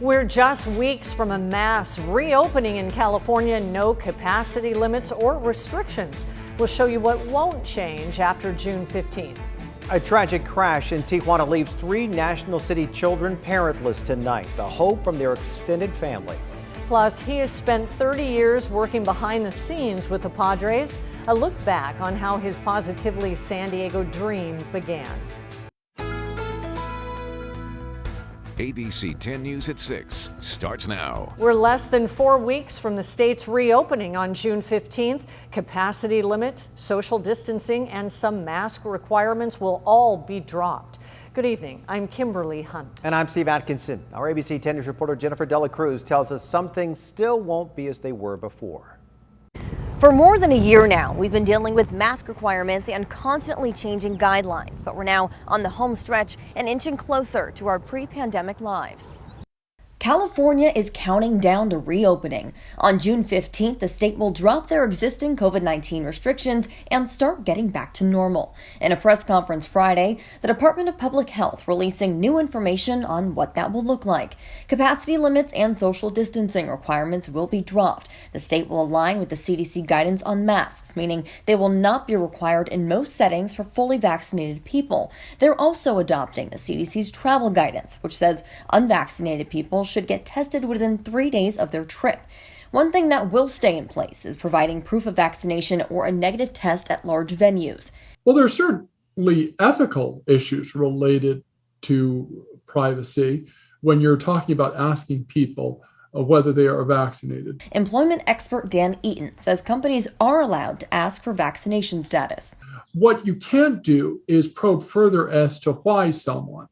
We're just weeks from a mass reopening in California. No capacity limits or restrictions. We'll show you what won't change after June 15th. A tragic crash in Tijuana leaves 3 National City children parentless tonight. The hope from their extended family. Plus, he has spent 30 years working behind the scenes with the Padres. A look back on how his Positively San Diego dream began. ABC 10 News at 6 starts now. We're less than 4 weeks from the state's reopening on June 15th. Capacity limits, social distancing, and some mask requirements will all be dropped. Good evening. I'm Kimberly Hunt. And I'm Steve Atkinson. Our ABC 10 News reporter Jennifer Dela Cruz tells us some things still won't be as they were before. For more than a year now, we've been dealing with mask requirements and constantly changing guidelines, but we're now on the home stretch and inching closer to our pre-pandemic lives. California is counting down to reopening. On June 15th, the state will drop their existing COVID-19 restrictions and start getting back to normal. In a press conference Friday, the Department of Public Health releasing new information on what that will look like. Capacity limits and social distancing requirements will be dropped. The state will align with the CDC guidance on masks, meaning they will not be required in most settings for fully vaccinated people. They're also adopting the CDC's travel guidance, which says unvaccinated people should get tested within 3 days of their trip. One thing that will stay in place is providing proof of vaccination or a negative test at large venues. Well, there are certainly ethical issues related to privacy when you're talking about asking people whether they are vaccinated. Employment expert Dan Eaton says companies are allowed to ask for vaccination status. What you can't do is probe further as to why someone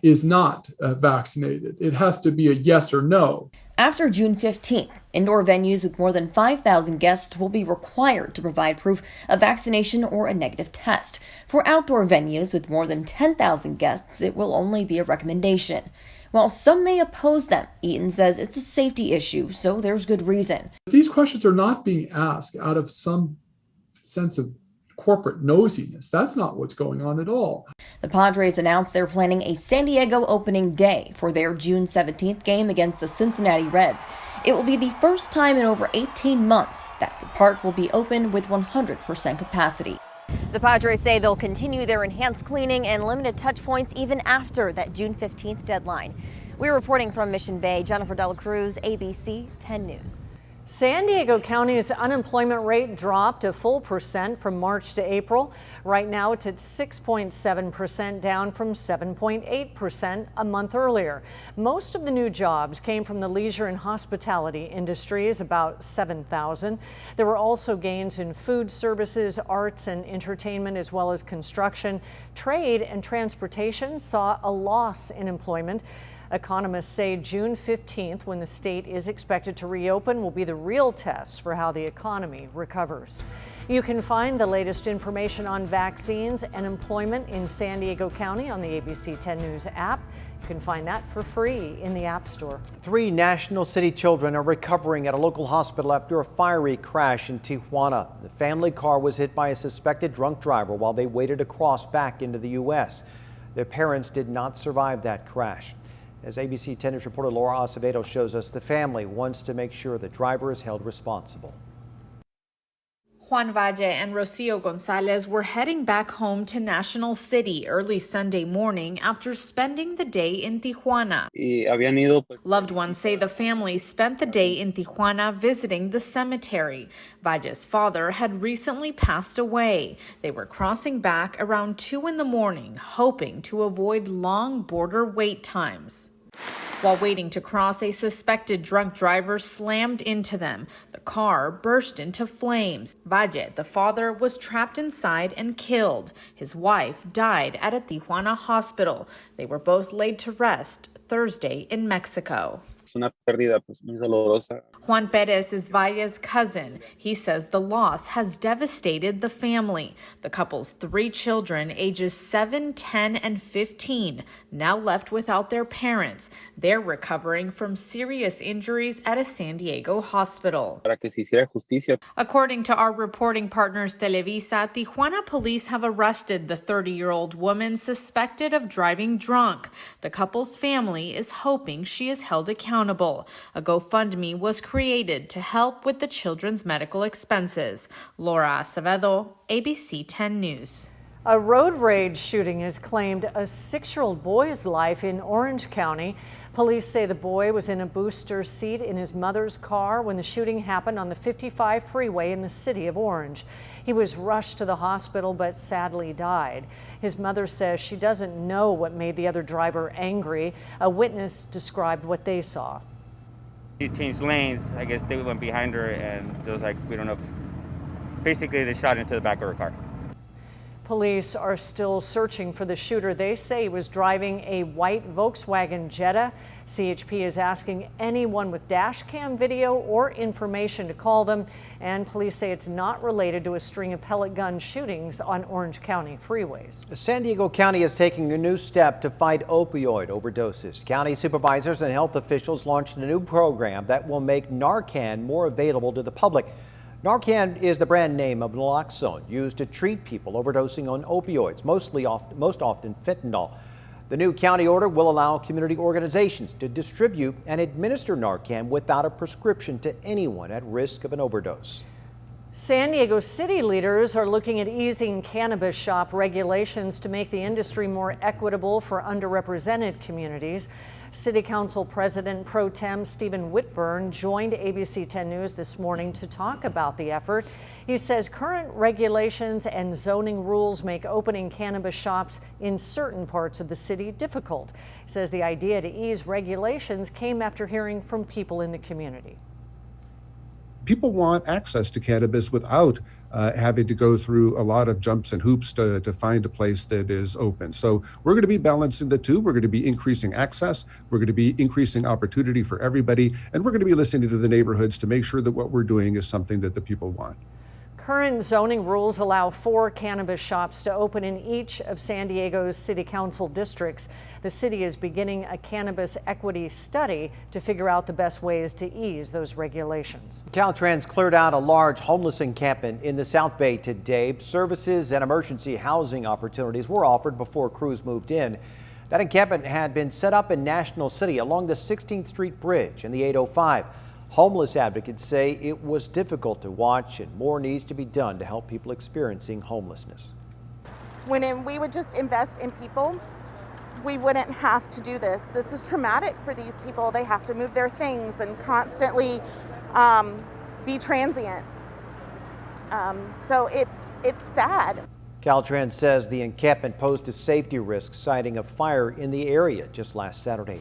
is not vaccinated. It has to be a yes or no. After June 15th, indoor venues with more than 5,000 guests will be required to provide proof of vaccination or a negative test. For outdoor venues with more than 10,000 guests, it will only be a recommendation. While some may oppose them, Eaton says it's a safety issue, so there's good reason. These questions are not being asked out of some sense of corporate nosiness. That's not what's going on at all. The Padres announced they're planning a San Diego opening day for their June 17th game against the Cincinnati Reds. It will be the first time in over 18 months that the park will be open with 100% capacity. The Padres say they'll continue their enhanced cleaning and limited touch points even after that June 15th deadline. We're reporting from Mission Bay. Jennifer Dela Cruz, ABC 10 News. San Diego County's unemployment rate dropped a full percent from March to April. Right now it's at 6.7%, down from 7.8% a month earlier. Most of the new jobs came from the leisure and hospitality industries, about 7,000. There were also gains in food services, arts and entertainment, as well as construction. Trade and transportation saw a loss in employment. Economists say June 15th, when the state is expected to reopen, will be the real test for how the economy recovers. You can find the latest information on vaccines and employment in San Diego County on the ABC 10 News app. You can find that for free in the App Store. 3 National City children are recovering at a local hospital after a fiery crash in Tijuana. The family car was hit by a suspected drunk driver while they waited to cross back into the U.S. Their parents did not survive that crash. As ABC 10 News reporter Laura Acevedo shows us, the family wants to make sure the driver is held responsible. Juan Valle and Rocio Gonzalez were heading back home to National City early Sunday morning after spending the day in Tijuana. Loved ones say the family spent the day in Tijuana visiting the cemetery. Valle's father had recently passed away. They were crossing back around 2 in the morning, hoping to avoid long border wait times. While waiting to cross, a suspected drunk driver slammed into them. The car burst into flames. Valle, the father, was trapped inside and killed. His wife died at a Tijuana hospital. They were both laid to rest Thursday in Mexico. pérdida pues muy dolorosa. Juan Perez is Valla's cousin. He says the loss has devastated the family. The couple's 3 children, ages 7, 10, and 15, now left without their parents. They're recovering from serious injuries at a San Diego hospital. Para que se hiciera justicia. According to our reporting partners Televisa, Tijuana police have arrested the 30-year-old woman suspected of driving drunk. The couple's family is hoping she is held accountable. A GoFundMe was created to help with the children's medical expenses. Laura Acevedo, ABC 10 News. A road rage shooting has claimed a 6-year-old boy's life in Orange County. Police say the boy was in a booster seat in his mother's car when the shooting happened on the 55 freeway in the city of Orange. He was rushed to the hospital but sadly died. His mother says she doesn't know what made the other driver angry. A witness described what they saw. He changed lanes. I guess they went behind her and it was like, we don't know. Basically, they shot into the back of her car. Police are still searching for the shooter. They say he was driving a white Volkswagen Jetta. CHP is asking anyone with dash cam video or information to call them. And police say it's not related to a string of pellet gun shootings on Orange County freeways. San Diego County is taking a new step to fight opioid overdoses. County supervisors and health officials launched a new program that will make Narcan more available to the public. Narcan is the brand name of naloxone used to treat people overdosing on opioids, most often fentanyl. The new county order will allow community organizations to distribute and administer Narcan without a prescription to anyone at risk of an overdose. San Diego City leaders are looking at easing cannabis shop regulations to make the industry more equitable for underrepresented communities. City Council President Pro Tem Stephen Whitburn joined ABC 10 News this morning to talk about the effort. He says current regulations and zoning rules make opening cannabis shops in certain parts of the city difficult. He says the idea to ease regulations came after hearing from people in the community. People want access to cannabis without having to go through a lot of jumps and hoops to find a place that is open. So we're going to be balancing the two. We're going to be increasing access. We're going to be increasing opportunity for everybody. And we're going to be listening to the neighborhoods to make sure that what we're doing is something that the people want. Current zoning rules allow 4 cannabis shops to open in each of San Diego's city council districts. The city is beginning a cannabis equity study to figure out the best ways to ease those regulations. Caltrans cleared out a large homeless encampment in the South Bay today. Services and emergency housing opportunities were offered before crews moved in. That encampment had been set up in National City along the 16th Street Bridge and the 805. Homeless advocates say it was difficult to watch and more needs to be done to help people experiencing homelessness. When we would just invest in people, we wouldn't have to do this. This is traumatic for these people. They have to move their things and constantly be transient. So it's sad. Caltrans says the encampment posed a safety risk, citing a fire in the area just last Saturday.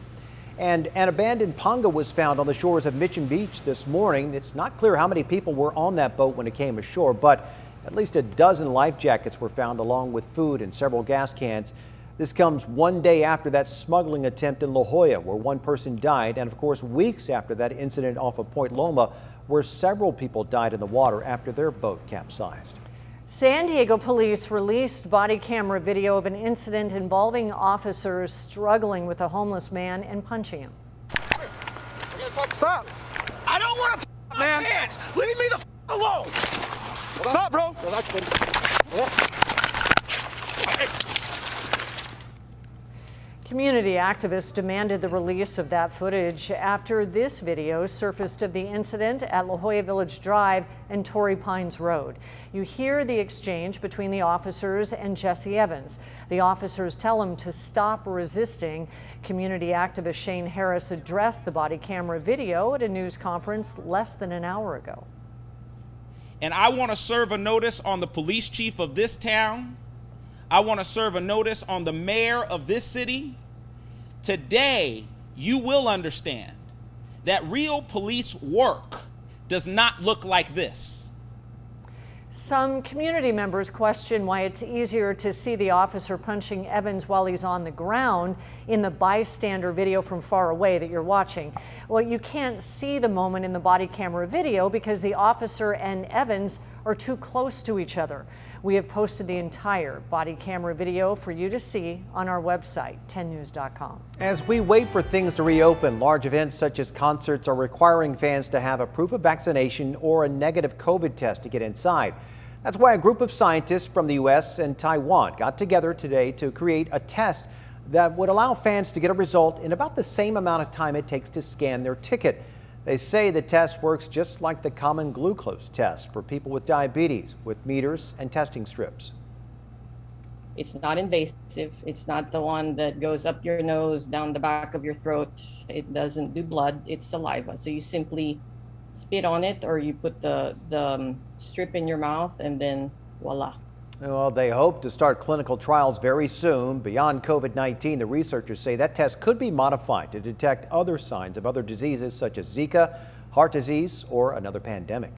And an abandoned Ponga was found on the shores of Mission Beach this morning. It's not clear how many people were on that boat when it came ashore, but at least a dozen life jackets were found along with food and several gas cans. This comes one day after that smuggling attempt in La Jolla, where one person died, and of course weeks after that incident off of Point Loma, where several people died in the water after their boat capsized. San Diego police released body camera video of an incident involving officers struggling with a homeless man and punching him. Stop! I don't want to my pants! Leave me the alone! Stop, bro! Community activists demanded the release of that footage after this video surfaced of the incident at La Jolla Village Drive and Torrey Pines Road. You hear the exchange between the officers and Jesse Evans. The officers tell him to stop resisting. Community activist Shane Harris addressed the body camera video at a news conference less than an hour ago. And I want to serve a notice on the police chief of this town. I want to serve a notice on the mayor of this city. Today, you will understand that real police work does not look like this. Some community members question why it's easier to see the officer punching Evans while he's on the ground in the bystander video from far away that you're watching. Well, you can't see the moment in the body camera video because the officer and Evans are too close to each other. We have posted the entire body camera video for you to see on our website, 10news.com. As we wait for things to reopen, large events such as concerts are requiring fans to have a proof of vaccination or a negative COVID test to get inside. That's why a group of scientists from the U.S. and Taiwan got together today to create a test that would allow fans to get a result in about the same amount of time it takes to scan their ticket. They say the test works just like the common glucose test for people with diabetes, with meters and testing strips. It's not invasive. It's not the one that goes up your nose, down the back of your throat. It doesn't do blood, it's saliva. So you simply spit on it or you put the strip in your mouth and then voila. Well, they hope to start clinical trials very soon. Beyond COVID-19, the researchers say that test could be modified to detect other signs of other diseases such as Zika, heart disease, or another pandemic.